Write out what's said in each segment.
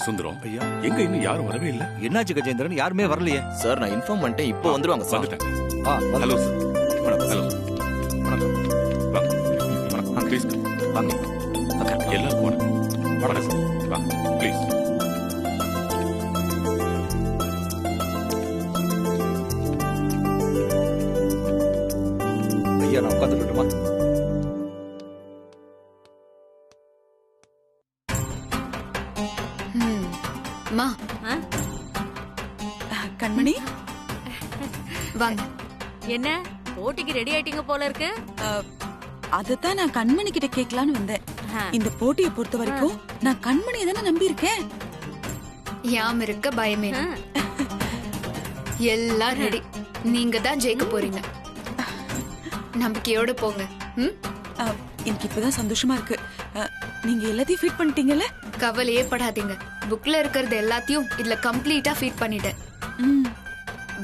சுந்தரம் ஐயா எங்க இன்னும் யாரும் வரவே இல்ல. என்னாச்சு கஜேந்திரன்? யாருமே வரலையே. சார் நான் இன்ஃபார்ம் பண்ணிட்டேன், இப்போ வந்துருவாங்க சார். வந்துட்டேன். Hello sir. ஹலோ வணக்கம். வணக்கம். ப்ளீஸ் வாங்க. எல்லாரும் வணக்கம். வணக்கம் வாங்க ப்ளீஸ். ஐயா நான் உட்காந்துக்கிட்டுமா? மா கண்மணி வாங்க. என்ன போட்டிக்கு ரெடி ஆயிட்டீங்க போல இருக்கு. அதத்தான் நான் கண்மணி கிட்ட கேட்கலான்னு வந்தேன். இந்த போட்டியை பொறுத்த வரைக்கும் நான் கண்மணியை தானே நம்பி இருக்கேன். யாம் இருக்க பயமே. எல்லாம் ரெடி. நீங்க தான் ஜெயிக்க போறீங்க. நம்பிக்கையோட போங்க. எனக்கு இப்பதான் சந்தோஷமா இருக்கு. நீங்க எல்லாத்தையும் ஃபீட் பண்ணிட்டீங்கல்ல? கவலையே படாதீங்க. புக்ல இருக்கிறது எல்லாத்தையும் இதுல கம்ப்ளீட்டா ஃபீட் பண்ணிட்டேன்.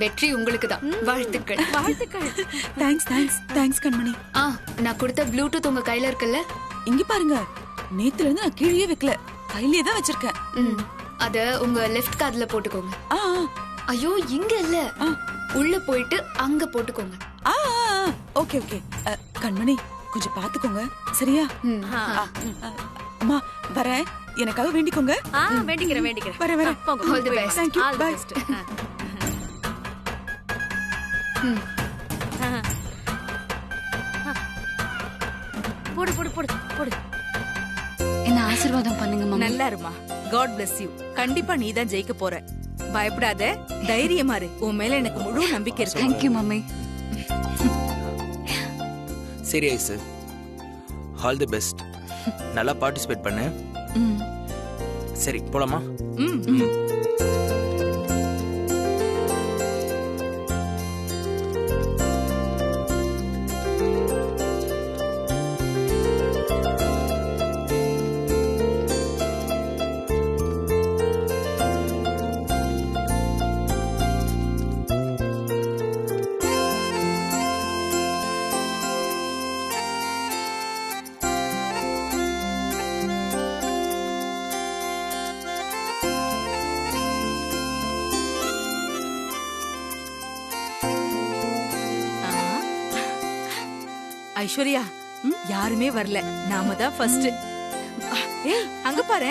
வெற்றி உங்களுக்கு தான். வாழ்த்துக்கள். வாழ்த்துக்கள். தேங்க்ஸ் கண்மணி. நான் கொடுத்த ப்ளூடூத் உங்க கையில இருக்குல்ல? இங்க பாருங்க, நேத்துல இருந்து நான் கீழே வைக்கல, கையிலே தான் வச்சிருக்கேன். அத உங்க லெஃப்ட் காதுல போட்டுக்கோங்க. ஐயோ இங்க இல்ல, உள்ள போயிட்டு அங்க போட்டுக்கோங்க. Okay okay. கண்மணி கொஞ்சம் பாத்துக்கோங்க சரியா? அம்மா வரேன், எனக்காக வேண்டிக்கோங்க. வேண்டிக்கிறேன். வரேன். All the best. Thank you. All the Bye. best. போடு. என்ன ஆசீர்வாதம் பண்ணுங்க மாமா. நல்லா இருமா. God bless you. கண்டிப்பா நீ தான் ஜெயிக்க போற. பயப்படாத, தைரியமா இரு. உன் மேல எனக்கு முழு நம்பிக்கை இருக்கு. Thank you mummy. சரி ஐசு, ஆல் தி பெஸ்ட். நல்லா பார்ட்டிசிபேட் பண்ணு. சரி போலாமா? ஐஸ்வர்யா, யாருமே வரல, நாம தான் ஃபர்ஸ்ட். ஏய் அங்க பாரு,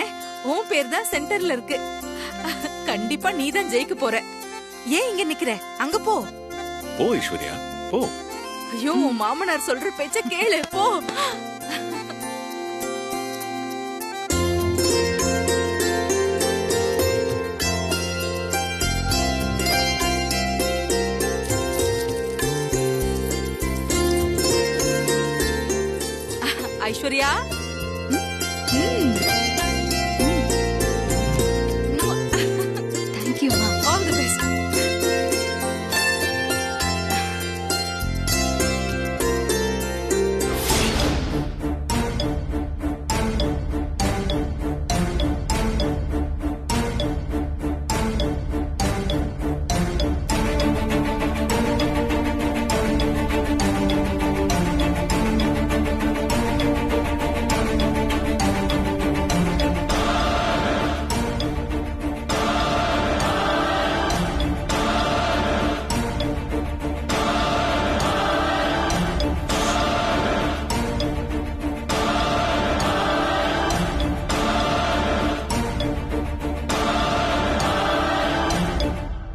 உன் பேர் தான் சென்டர்ல இருக்கு. கண்டிப்பா நீ தான் ஜெயிக்க போற. ஏன் இங்க நிக்கிற? அங்க போ. போ ஐஸ்வர்யா போ. ஐயோ உன் மாமனார் சொல்ற பேச்ச கேளு, போ. ஐஸ்வர்யா, Thank you மா. all the best.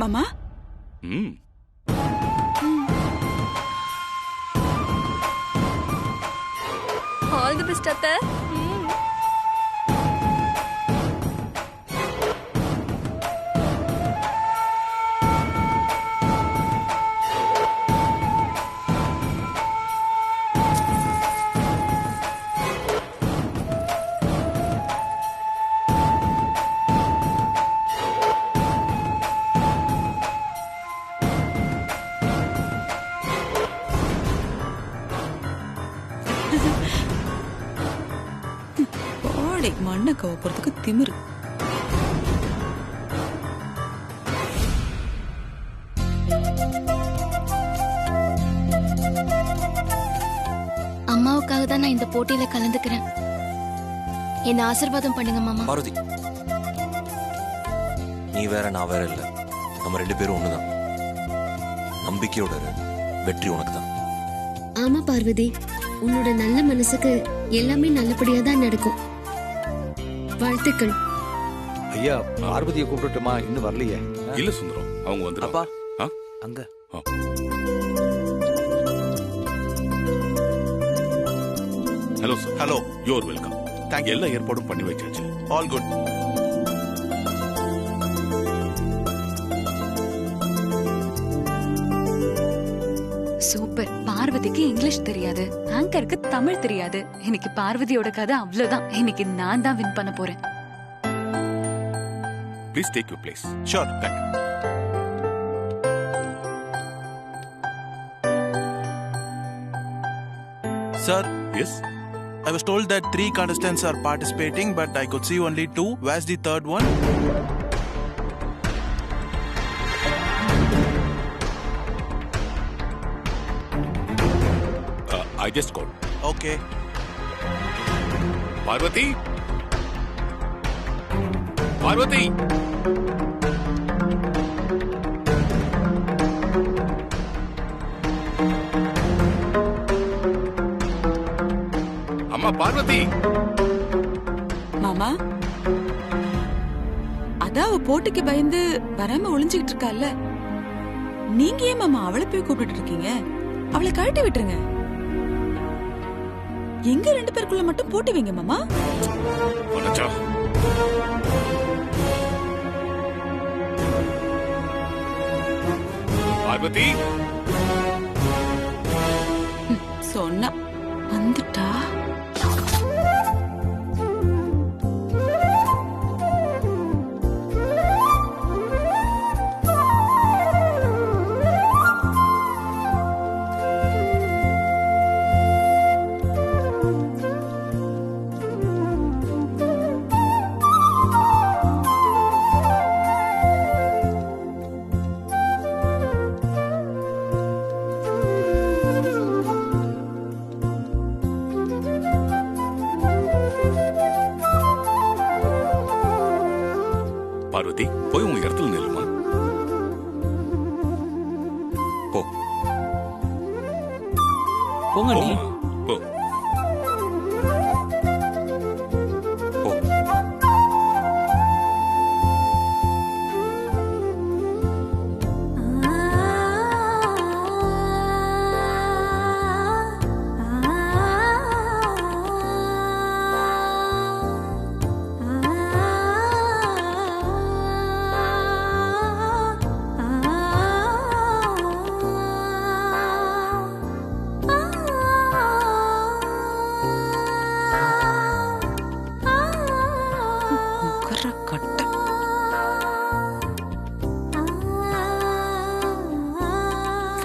மாமா All the best அத்தை. மண்ணை கவப்புறதுக்கு திமிரு. அம்மாவுக்காக தான் நான் இந்த போட்டியில கலந்துக்கிறேன். என்ன ஆசீர்வாதம் பண்ணுங்க மாமா. மாருதி, நீ வேற நான் வேற இல்ல, நம்ம 2 பேரும் ஒண்ணுதான். நம்பிக்கையோட இரு, வெற்றி உனக்கு தான். ஆமா பார்வதி, உன்னோட நல்ல மனசுக்கு எல்லாமே நல்லபடியா தான் நடக்கும். வாழ்த்துக்கள். ஐயா பார்வதியை கூப்பிட்டுமா? இன்னும் வரலையே. இல்ல சுந்தரம், அவங்க அப்பா வந்துருவாங்க. அங்க hello sir. Hello, you're welcome. Thank you. எல்லா ஏற்பாடும் பண்ணி வச்சாச்சு. All good. சூப்பர். பார்வதிக்கு இங்கிலீஷ் தெரியாது, ஆங்கருக்கு தமிழ் தெரியாது. இன்னைக்கு பார்வதியோட கதை அவ்வளவுதான். இன்னைக்கு நான் தான் வின் பண்ண போறேன். Please take your place. Sure. Thank you. Sir, Yes. I was told that 3 contestants are participating, but I could see only 2. Where's the third one? I just called. Okay. Parvathi, Parvathi. அம்மா பார்வதி. மாமா, அதான் அவ போட்டிக்கு பயந்து வராம ஒளிஞ்சுக்கிட்டு இருக்கால, நீங்க ஏன் மாமா அவளை போய் கூப்பிட்டு இருக்கீங்க? அவளை கழட்டி விட்டுருங்க. எங்க 2 பேருக்குள்ள மட்டும் போட்டி வைங்க மாமா. வனஜா, பார்வதி. சொன்னா வந்துட்டா. பார்வதி, போய் உங்க இடத்துல நில்லுமா. போ. போங்க நீ. போம்மா, போ. போ.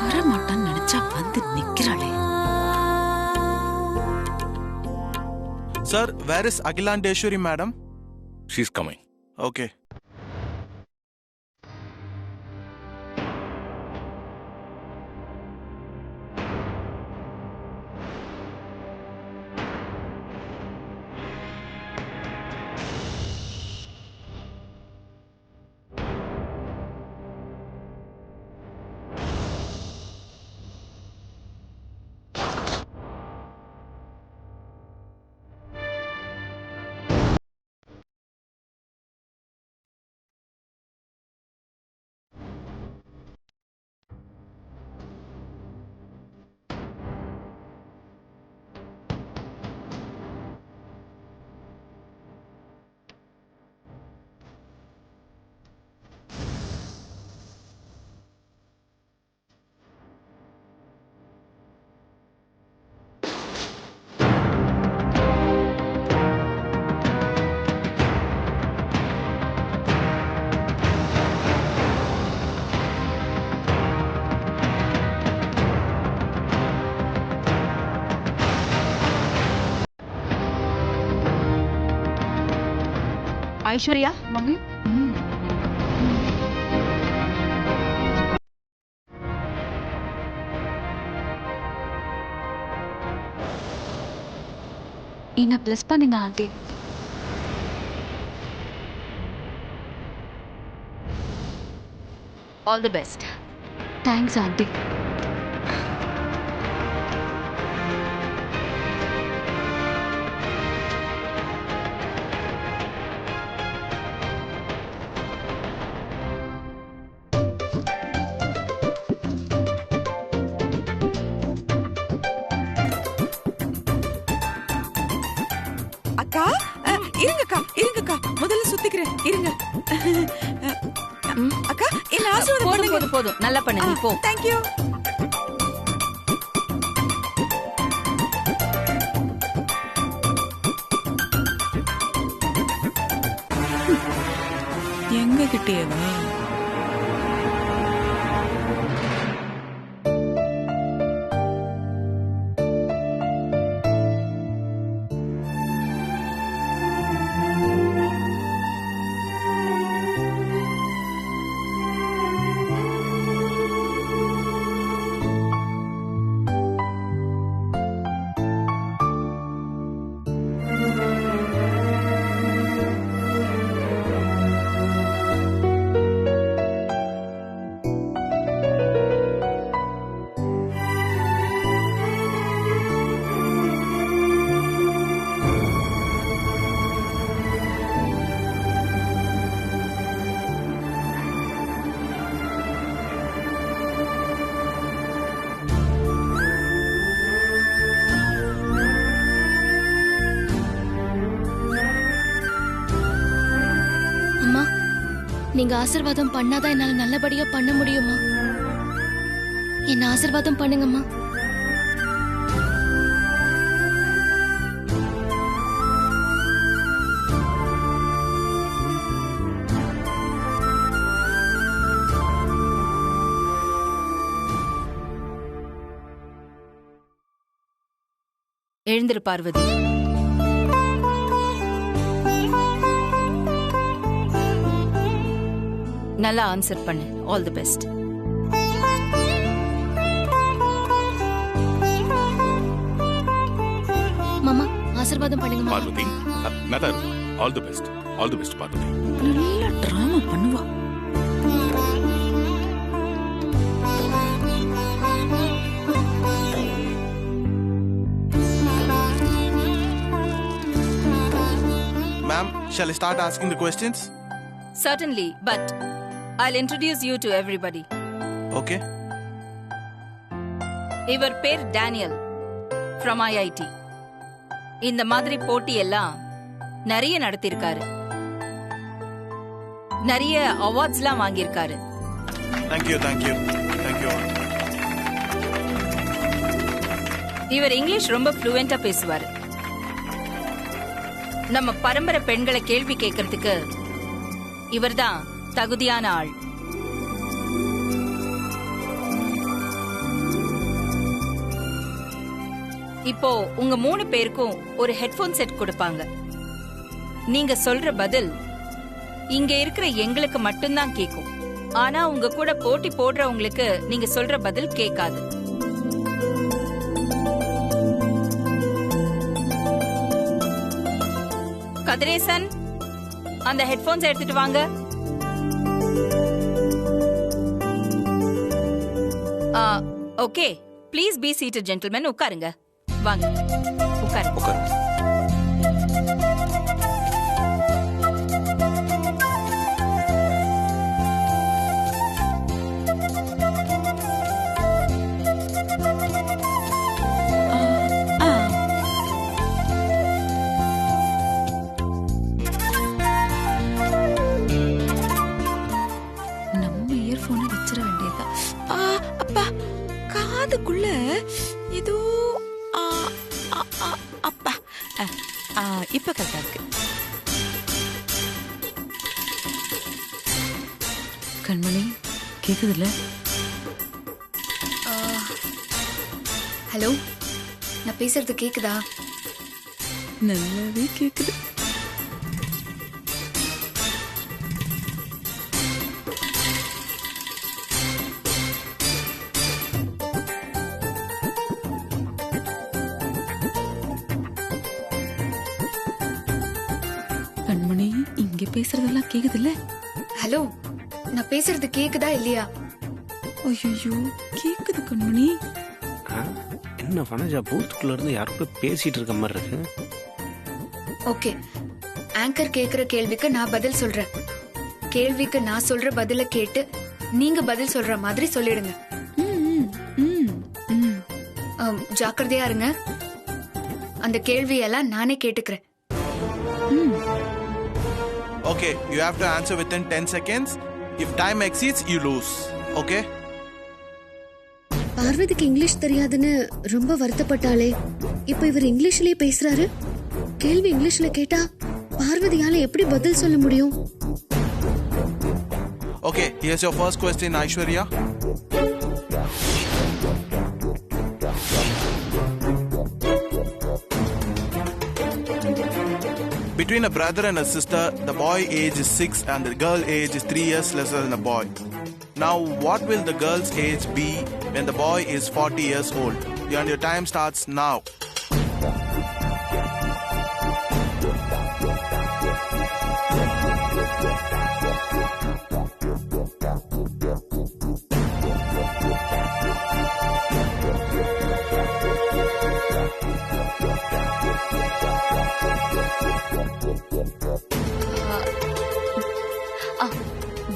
வரமாட்டான்னு நினைச்சா வந்து நிக்கிறாளே. Sir, where is Agilandeshwari madam? She's coming. Okay. Aishwarya, mummy. என்ன பிளஸ் பண்ணுங்க aunty. All the best. Thanks aunty. அக்கா இருங்கக்கா முதல்ல சுத்திக்கிறேன் இருங்க. அக்கா என்ன ஆசீர்வாதம் பண்ணுங்க. போதும் நல்லா பண்ணு, நீ போ. Thank you. எங்க கிட்டேவா? நீங்க ஆசீர்வாதம் பண்ணாதான் என்னால நல்லபடியா பண்ண முடியுமா? என்ன ஆசீர்வாதம் பண்ணுங்கம்மா. எழுந்திரு பார்வதி. நல்லா ஆன்சர் பண்ணு. All the best. மாமா ஆசீர்வாதம் பண்ணுங்க பார்வதி. நல்லா இருக்கு. All the best. All the best Parvathi. நல்ல டிராமா பண்ணுவா. Ma'am, shall I start asking the questions? Certainly, but I'll introduce you to everybody. Okay. இவர் பேர் டேனியல் from IIT. இந்த மாதிரி போட்டி எல்லாம் நிறைய நடத்திருக்காரு. நிறைய அவார்ட்ஸ்லாம் வாங்கியிருக்காரு. Thank you, thank you. Thank you. இவர் இங்கிலீஷ் ரொம்ப ஃப்ளூயண்டா பேசுவாரு. நம்ம பரம்பரை பெண்களை கேள்வி கேட்கறதுக்கு இவர்தான் தகுதியான ஆள். இப்போ உங்க 3 பேருக்கும் ஒரு ஹெட்போன் செட் கொடுப்பாங்க. நீங்க சொல்ற பதில் இங்க இருக்கிற எங்களுக்கு மட்டும்தான் கேட்கும். ஆனா உங்க கூட போட்டி போடுறவங்களுக்கு நீங்க சொல்ற பதில் கேட்காது. கதிரேசன், அந்த ஹெட்போன்ஸ் எடுத்துட்டு வாங்க. Okay, please be seated gentleman. உட்காருங்க. வாங்க உட்காருங்க. உட்காருங்க. காதுக்குள்ள ஏதோ அப்பா இப்ப கரெக்டா இருக்கு. கண்மணி கேக்குதுல்ல? ஹலோ, நான் பேசுறது கேக்குதா? நல்லாவே கேக்குது. கண்மணி இங்க பேசுறதெல்லாம் கேக்குதுல்ல? ஹலோ, நான் பேசுறது கேக்குதா இல்லையா? ஐயோ கேக்குது கண்மணி. என்ன வனஜா பூத்துக்குள்ள இருந்து யாரும் கூட பேசிட்டு இருக்க மாதிரி இருக்கு. ஓகே, ஆங்கர் கேக்குற கேள்விக்கு நான் பதில் சொல்றேன். கேள்விக்கு நான் சொல்ற பதில கேட்டு நீங்க பதில் சொல்ற மாதிரி சொல்லிடுங்க. ஜாக்கிரதையா இருங்க. அந்த கேள்வியெல்லாம் நானே கேட்டுக்கிறேன். Okay, you have to answer within 10 seconds. If time exceeds, you lose. Okay? பார்வதிக்கு இங்கிலீஷ் தெரியாதுன்னு ரொம்ப வருத்தப்பட்டாளே, இப்ப இவர் இங்கிலீஷ்லயே பேசுறாரு. கேள்வி இங்கிலீஷ்ல கேட்டா பார்வதியால எப்படி பதில் சொல்ல முடியும்? Okay, here's your first question, Aishwarya. Between a brother and a sister, the boy age is 6 and the girl age is 3 years lesser than the boy. Now, what will the girl's age be when the boy is 40 years old? And your time starts now.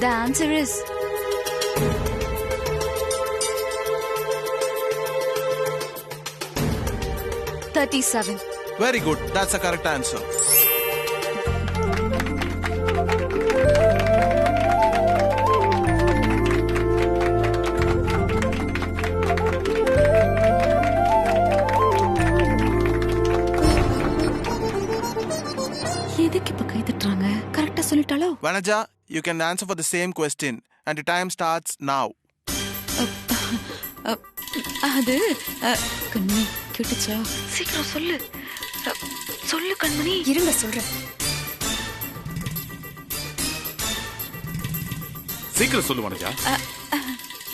The answer is $37. Very good. That's the correct answer. எதுக்கு இப்ப கை தட்டுறாங்க? கரெக்டா சொல்லிட்டாளோ? Vanaja, you can answer for the same question and your time starts now. அது கண்மணி கேட்டுச்சா? சீக்கிரம் சொல்லு. சொல்லு கண்மணி. இருங்க சொல்றேன். சீக்கிரம் சொல்லு வனஜா.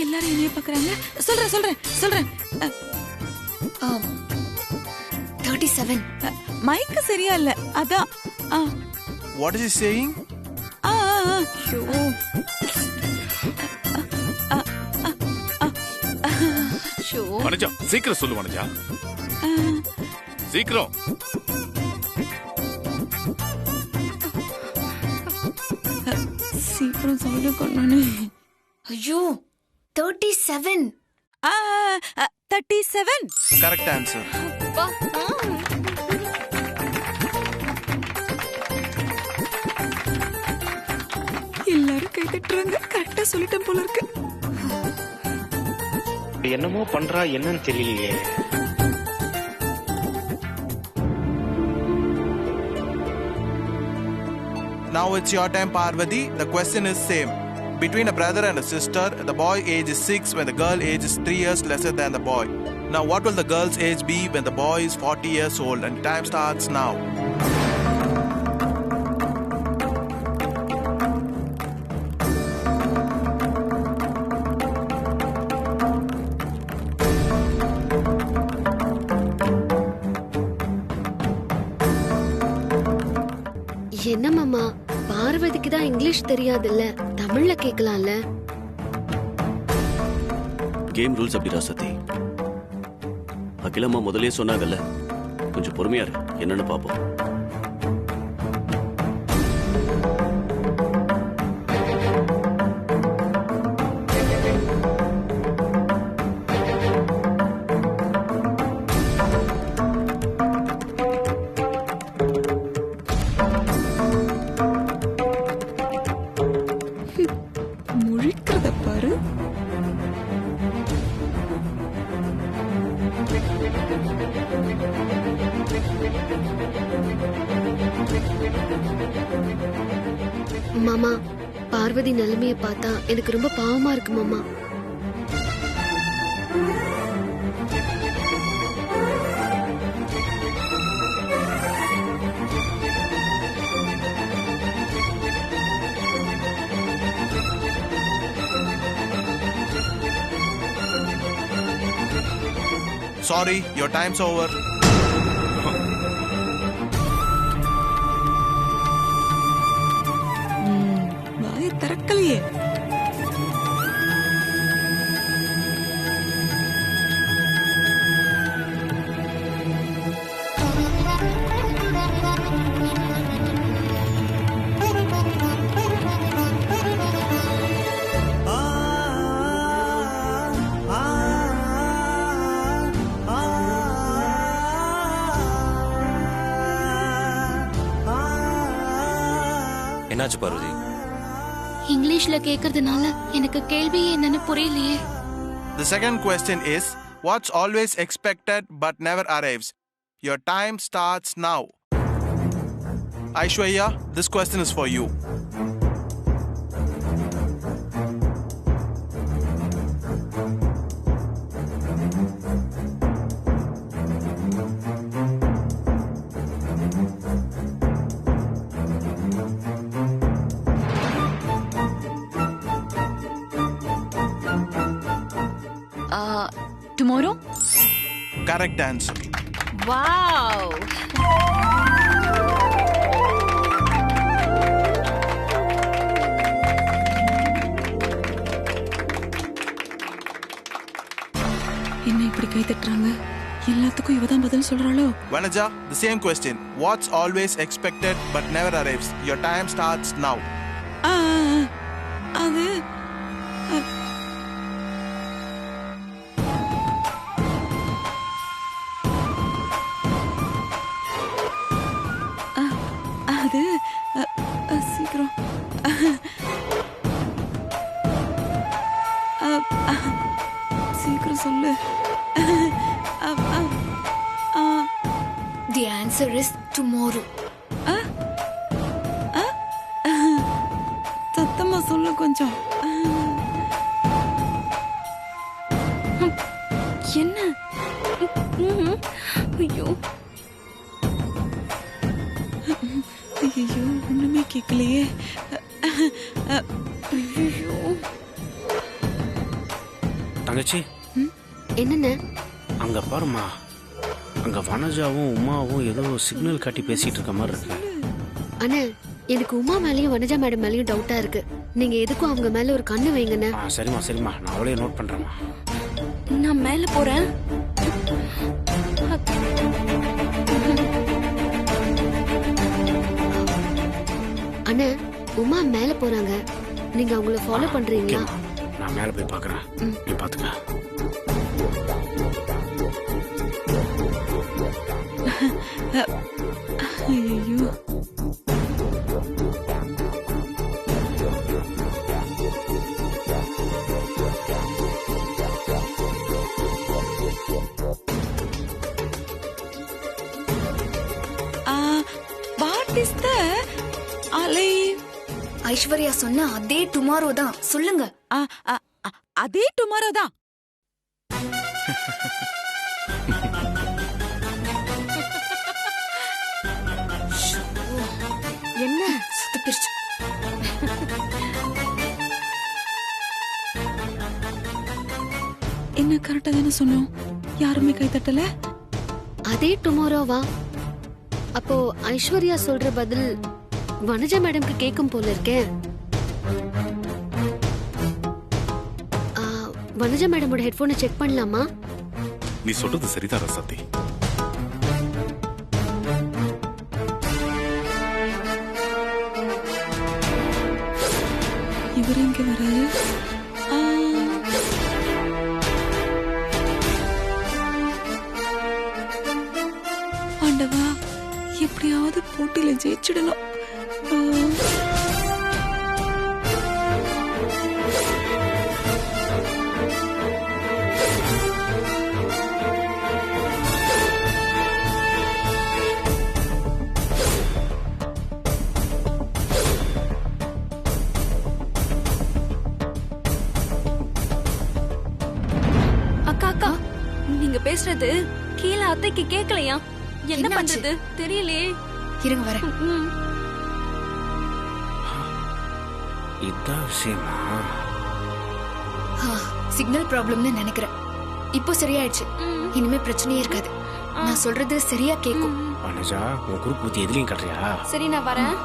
எல்லாரும் என்னைய பாக்குறாங்க. சொல்றேன். 37. மைக்கு சரியா இல்ல. அதான். What is he saying? Vanaja சீக்கிரம் சொல்லு வனஜா. சீக்கிரம். சீக்கிரம் சொல்லு கண்ணனே. ஐயோ 37. 37. Correct answer. எல்லாரும் கை தட்டுறாங்க. கரெக்டா சொல்லிட்டேன் போல இருக்கு. என்னமோ பண்றா, என்னன்னு தெரியலையே. Now it's your time, Parvati. The question is same. Between a brother and a sister, the boy age is 6 when the girl age is 3 years lesser than the boy. Now what will the girl's age be when the boy is 40 years old? And time starts now. என்ன மாமா, பார்வதிக்கு தான் English தெரியாதுல்ல, தமிழ்ல கேட்கலாம்ல. Game rules அப்படிடா சத்தி. அகிலம்மா முதலே சொன்னாங்கல்ல, கொஞ்சம் பொறுமையா இரு, என்னன்னு பாப்போம். முழிக்கிறத பாரு. மாமா, பார்வதி நிலைமைய பார்த்தா எனக்கு ரொம்ப பாவமா இருக்கு மாமா. Sorry, your time's over. வாயை திறக்கலையே. என்னாச்சு பார்வதி? இங்கிலீஷ்ல கேக்குறதுனால எனக்கு கேள்வியே என்னன்னு புரியலையே. The second question is, what's always expected but never arrives? Your time starts now. Aishwarya, this question is for you. Tomorrow? Correct answer. Wow. என்ன இப்படி கை தட்டுறாங்க? எல்லாத்துக்கும் இவதான் பதில் சொல்றாளோ? Vanaja, the same question. What's always expected but never arrives? Your time starts now. அது அது சீக்கிரம் சீக்கிரம் சொல்லு. The answer is tomorrow. சத்தமா சொல்லு கொஞ்சம். என்ன? ஐயோ ஐயோ ஒண்ணுமே கேட்கலையே. தங்கச்சி என்னன்னு? அங்க பாருமா, அங்க வனஜாவும் உமாவும் ஏதோ சிக்னல் காட்டி பேசிட்டு இருக்க மாதிரி இருக்கு. அண்ணே, எனக்கு உமா மேலயும் வனஜா மேடம் மேலயும் டவுட்டா இருக்கு. நீங்க எதுக்கும் அவங்க மேல ஒரு கண்ணு வைங்கண்ணே. சரிம்மா சரிம்மா, நான் அவளையே நோட் பண்றேம்மா. நான் மேல போறேன். அண்ணே, உமா மேல போறாங்க. நீங்க அவங்கள ஃபாலோ பண்றீங்களா? நான் மேல போய் பாக்குறேன், நீ பாத்துக்க. ஐயோ வாட் இஸ் த அலை? ஐஸ்வர்யா சொன்ன அதே டுமாரோ தான். சொல்லுங்க. அதே டுமாரோ தான். என்ன சுத்து பிரிச்சு? என்ன கரெக்டா தானே சொன்னோம்? யாருமே கை தட்டல. அதே டுமாரோவா? அப்போ ஐஸ்வர்யா சொல்ற பதில் வனஜா மேடம்க்கு கேட்கும் போல இருக்கே. வனஜா மேடமோட ஹெட்போனை செக் பண்ணலாமா? நீ சொல்றது சரிதான் ரசத்தி. இவர் எங்க வராரு? ஆண்டவா, எப்படியாவது போட்டியில ஜெயிச்சிடணும். அக்கா அக்கா, நீங்க பேசுறது கீழே அத்தைக்கு கேட்கலையா? என்ன பண்றது தெரியலையே. இருங்க வரேன். இதான் விஷயமா? சிக்னல் ப்ராப்ளம்னு நினைக்கிறேன். இப்போ சரியாயிடுச்சு. இனிமே பிரச்சனையே இருக்காது. நான் சொல்றது சரியா கேக்கும். வனஜா, உன் குரூப் பத்தி எதுலயும் கட்டுறியா? சரி, நான் வரேன்.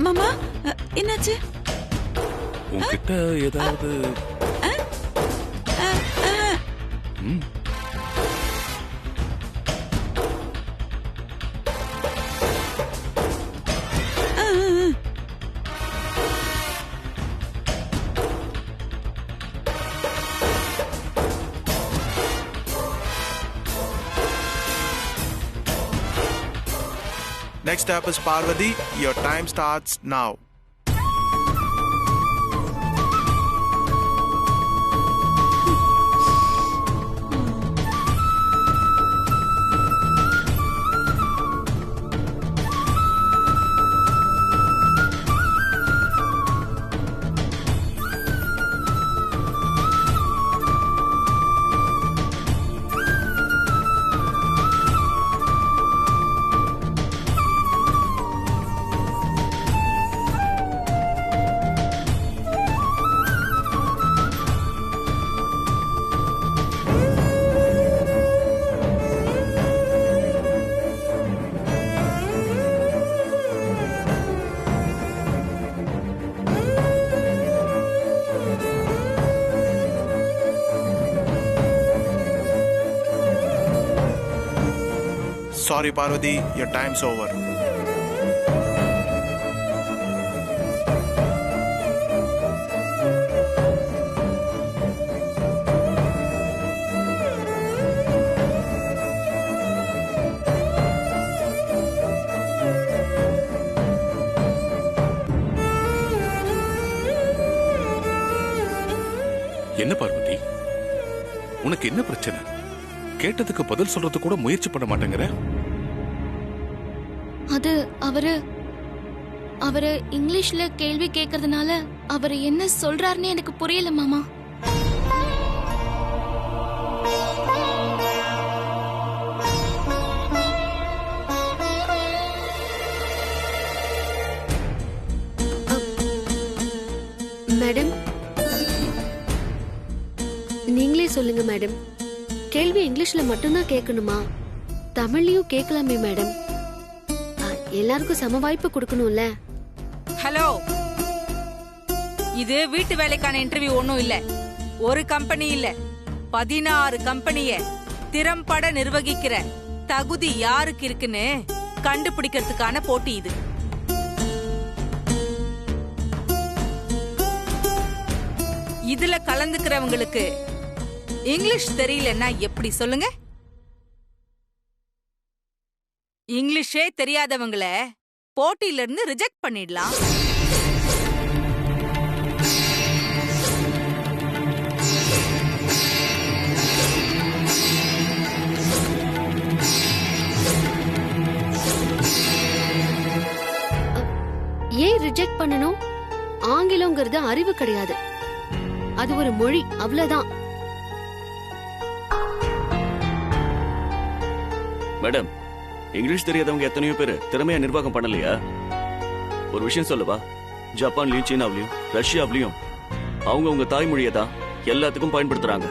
மாமா, என்னாச்சு? உன்கிட்ட ஏதாவது Next up is Parvati. Your time starts now. Sorry, Parvati, your time's over. என்ன பார்வதி, உனக்கு என்ன பிரச்சனை? கேட்டதுக்கு பதில் சொல்றது கூட முயற்சி பண்ண மாட்டேங்கிற. அது அவரு இங்கிலீஷ்ல கேள்வி கேக்குறதுனால அவர் என்ன சொல்றாருன்னு எனக்கு புரியல மாமா. மேடம், நீங்களே சொல்லுங்க மேடம். கேள்வி இங்கிலீஷ்ல மட்டும்தான் கேட்கணுமா? தமிழ்லயும் கேட்கலாமே மேடம். எல்லாருக்கும் சம வாய்ப்பு கொடுக்கணும்ல. ஹலோ, இது வீட்டு வேலைக்கான இன்டர்வியூ ஒண்ணும் இல்ல. ஒரு கம்பெனி இல்ல, 16 கம்பெனிய திறம்பட நிர்வகிக்கிற தகுதி யாருக்கு இருக்குன்னு கண்டுபிடிக்கிறதுக்கான போட்டி இது. இதுல கலந்துக்கிறவங்களுக்கு இங்கிலீஷ் தெரியலன்னா எப்படி சொல்லுங்க? இங்கிலீஷே தெரியாதவங்கள போட்டியில இருந்து ரிஜெக்ட் பண்ணிடலாம். ஏன் ரிஜெக்ட் பண்ணணும்? ஆங்கிலம்ங்கிறது அறிவு கிடையாது, அது ஒரு மொழி, அவ்வளவுதான். மேடம், இங்கிலீஷ் தெரியாதவங்க எத்தனையோ பேர் திறமையா நிர்வாகம் பண்ணலையா? ஒரு விஷயம் சொல்லவா? ஜப்பான்லயும் சீனாவிலயும் ரஷ்யாவிலயும் அவங்க தாய்மொழியை தான் எல்லாத்துக்கும் பயன்படுத்துறாங்க.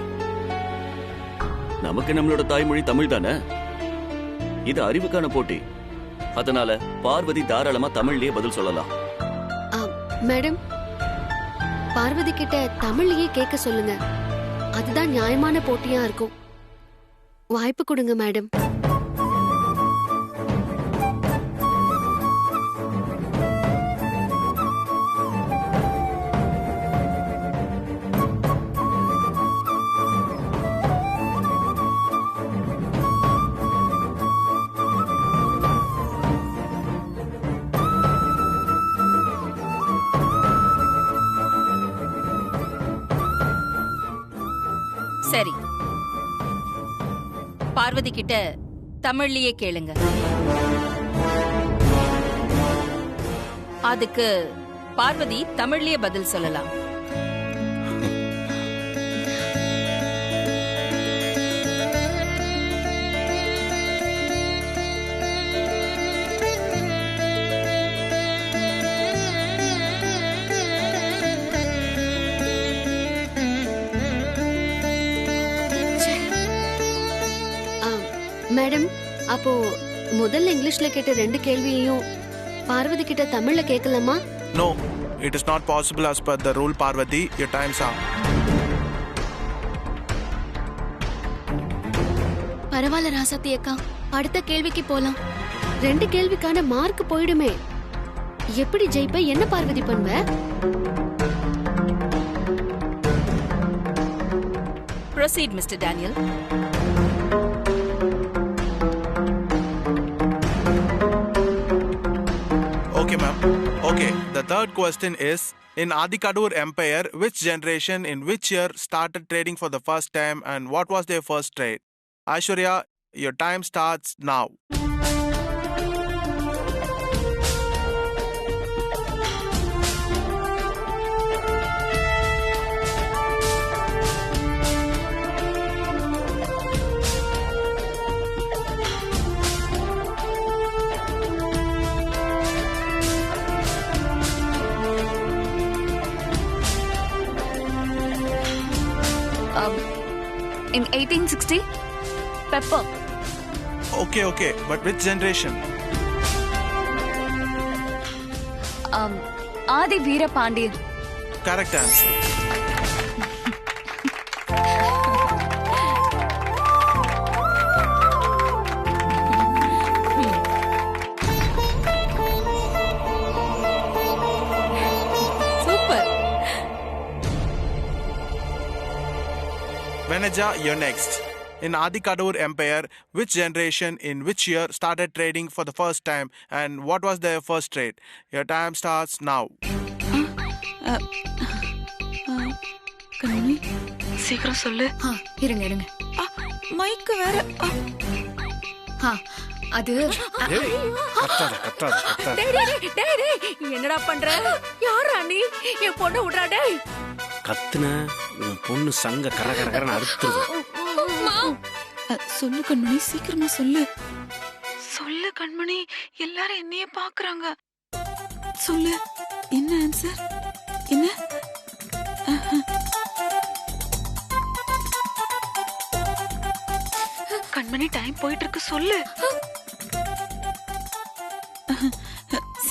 நமக்கு நம்மளோட தாய்மொழி தமிழ் தானே. இது அறிவுக்கான போட்டி. அதனால பார்வதி தாராளமா தமிழ்லயே பதில் சொல்லலாம். மேடம், பார்வதி கிட்ட தமிழ்லயே கேட்க சொல்லுங்க. அதுதான் நியாயமான போட்டியா இருக்கும். வாய்ப்பு கொடுங்க மேடம். சரி, பார்வதி கிட்ட தமிழ்லயே கேளுங்க. அதுக்கு பார்வதி தமிழ்லயே பதில் சொல்லலாம். மேடம், அப்போ முதல்ல இங்கிலீஷ்ல கேட்ட 2 கேள்வியையும் பார்வதி கிட்ட தமிழ்ல கேட்கலாமா? No, it is not possible as per the rule, Parvati. Your time's up. பரவாயில்ல ராசாத்தி அக்கா, அடுத்த கேள்விக்கு போலாம். 2 கேள்விக்கான மார்க் போயிடுமே. எப்படி ஜெயிப்ப? என்ன பார்வதி பண்ணுவ? Proceed, Mr. Daniel. the third question is, in Adikadur Empire, which generation in which year started trading for the first time and what was their first trade? Aishwarya, your time starts now. In 1860, pepper. Okay, but which generation? Adi Veera Pandian. Correct answer. Super. Veneja, you're next. In Adikadur Empire, which generation in which year started trading for the first time and what was their first trade? Your time starts now. கண்மணி சீக்கிரம் சொல்லு. இருங்க மைக்கு வேற. அது என்னடா பண்ற? யாரா நீ? என் பொண்ணு விடுறா டேய். கத்துன உன் பொண்ணு சங்க கர கர கரன்னு அறுத்துருது. சொல்லு கண்மணி, சீக்கிரமா சொல்லு. சொல்லு கண்மணி, எல்லாரும் என்னையே பாக்குறாங்க. சொல்லு, என்ன ஆன்சர்? என்ன? கண்மணி, டைம் போயிட்டு இருக்கு, சொல்லு.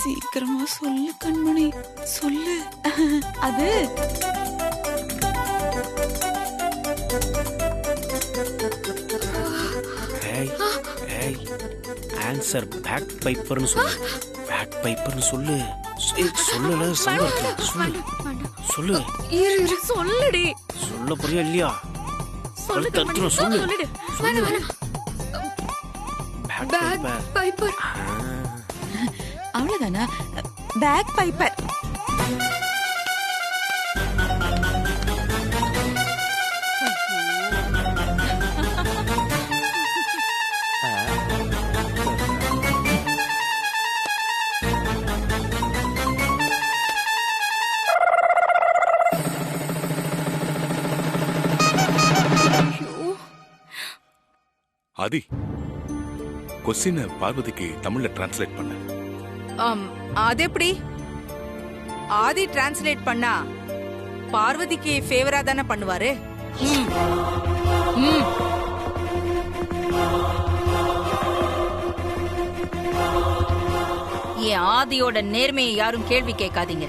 சீக்கிரமா சொல்லு கண்மணி, சொல்லு. அது ஆன்சர் பேக் பைப்பர்னு சொல்லு. பேக் பைப்பர்னு சொல்லு. சொல்லல சங்க சொல்லு. சொல்லு. சொல்லுடி. சொல்ல புரியா இல்லையா? சொல்லு சொல்லு. சொல்லுடி. Bagpiper. அவ்வளவுதானா? Bagpiper. ஆதி, கொஸ்டின் பார்வதிக்கு தமிழ்ல டிரான்ஸ்லேட் பண்ண. அது எப்படி? ஆதி டிரான்ஸ்லேட் பண்ணா பார்வதிக்கு ஃபேவரா தானே பண்ணுவாரு. என் ஆதியோட நேர்மையை யாரும் கேள்வி கேட்காதீங்க.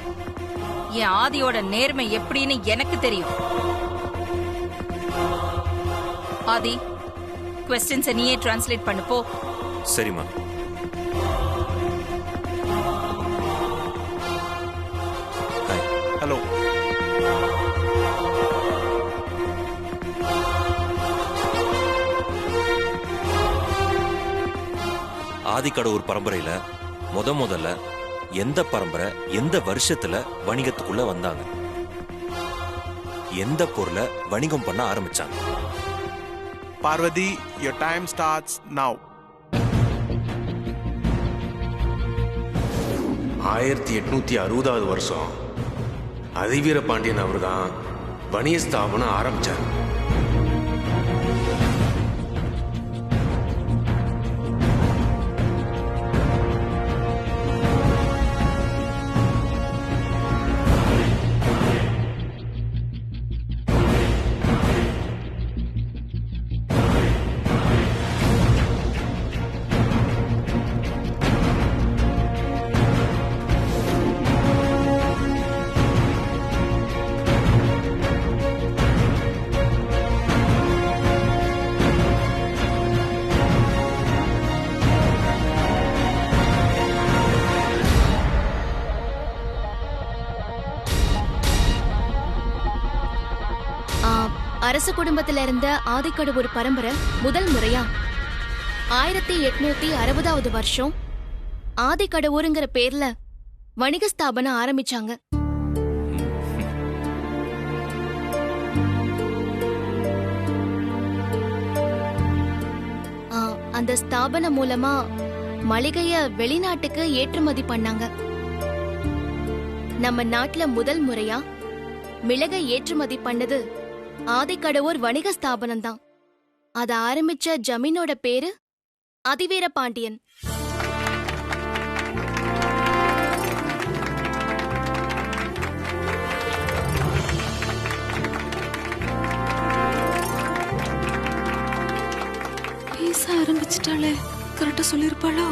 என் ஆதியோட நேர்மை எப்படின்னு எனக்கு தெரியும். ஆதி, क्वेश्चंस நீயே டிரான்ஸ்லேட் பண்ணு போ. சரிம்மா. ஹலோ. ஆதிக்கடவுர் பரம்பரையில முதல்ல எந்த பரம்பரை எந்த வருஷத்துல வணிகத்துக்குள்ள வந்தாங்க? எந்த பொருளை வணிகம் பண்ண ஆரம்பிச்சாங்க? Parvati, your time starts now. 1860வது வருஷம் அதிவீர பாண்டியன் அவர் தான் வணிக ஸ்தாபனம் ஆரம்பிச்சார். அரச குடும்பத்தில இருந்த ஆதிக்கடவுர் பரம்பரை முதல் முறையா 1860வது வருஷம் ஆதிக்கடவுருங்கிற பேர்ல வணிக ஸ்தாபனம் ஆரம்பிச்சாங்க. அந்த ஸ்தாபனம் மூலமா மளிகைய வெளிநாட்டுக்கு ஏற்றுமதி பண்ணாங்க. நம்ம நாட்டுல முதல் முறையா மிளகை ஏற்றுமதி பண்ணது ஆதிக்கடவூர் வணிக ஸ்தாபனம் தான். அத ஆரம்பிச்ச ஜமீனோட பேரு அதிவீர பாண்டியன். பேச ஆரம்பிச்சிட்டாளே, கரெக்டா சொல்லிருப்பாளோ?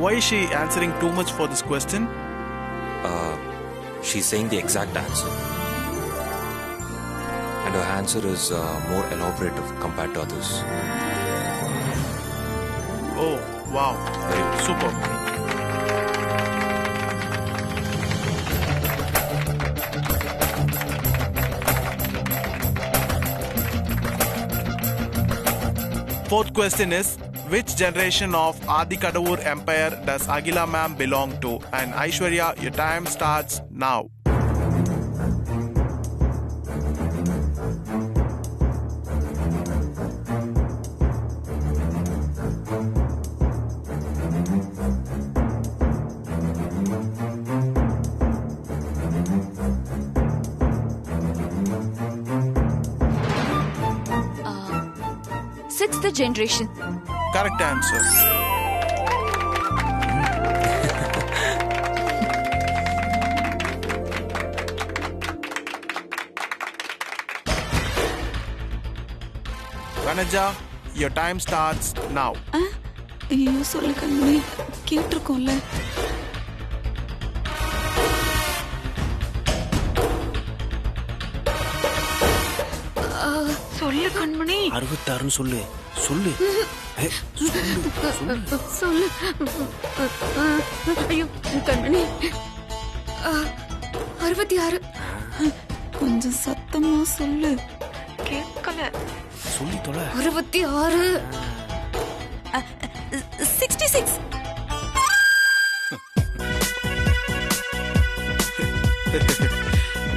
Why is she answering too much for this question? She's saying the exact answer. And her answer is more elaborative compared to others. Oh, wow. Very good. Super. Fourth question is, which generation of Adikadavur Empire does Agila ma'am belong to? And Aishwarya, your time starts now. Sixth generation. Correct answer. Vanaja, your time starts now. ஐயோ சொல்லு கண்மணி, கேட்டிருக்கோம்ல. சொல்லு கண்மணி. 66 சொல்லு சொல்லு சொல்லு. ஐயோ கண்மணி. 66. கொஞ்சம் சத்தமா சொல்லு, கேட்கல. சொல்லி தொலை. 66. 66.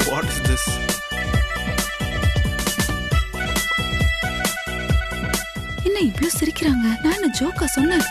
What is this? என்ன இவ்ளோ சிரிக்கிறாங்க? நான் என்ன ஜோக்கா சொன்னேன்?